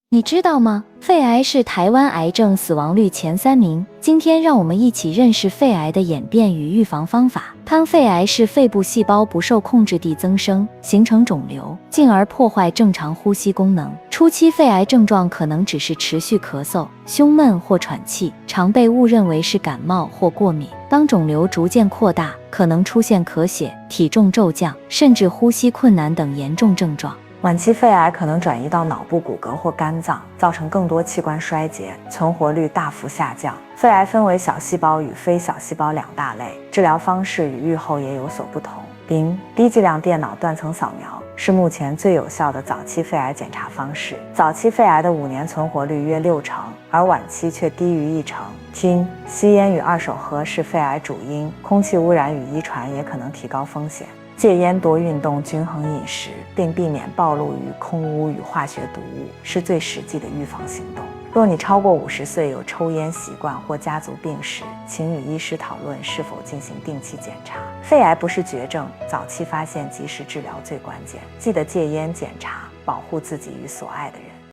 你知道吗？肺癌是台湾癌症死亡率前3名。今天让我们一起认识肺癌的演变与预防方法。肝肺癌是肺部细胞不受控制地增生，形成肿瘤，进而破坏正常呼吸功能。初期肺癌症状可能只是持续咳嗽、胸闷或喘气，常被误认为是感冒或过敏。当肿瘤逐渐扩大，可能出现咳血、体重骤降，甚至呼吸困难等严重症状。晚期肺癌可能转移到脑部骨骼或肝脏，造成更多器官衰竭，存活率大幅下降。肺癌分为小细胞与非小细胞2大类，治疗方式与预后也有所不同。低剂量电脑断层扫描是目前最有效的早期肺癌检查方式。早期肺癌的5年存活率约60%，而晚期却低于10%。吸烟与二手合是肺癌主因，空气污染与遗传也可能提高风险。戒烟、多运动、均衡饮食，并避免暴露于空污与化学毒物，是最实际的预防行动。若你超过50岁，有抽烟习惯或家族病史，请与医师讨论是否进行定期检查。肺癌不是绝症，早期发现、及时治疗最关键。记得戒烟、检查，保护自己与所爱的人。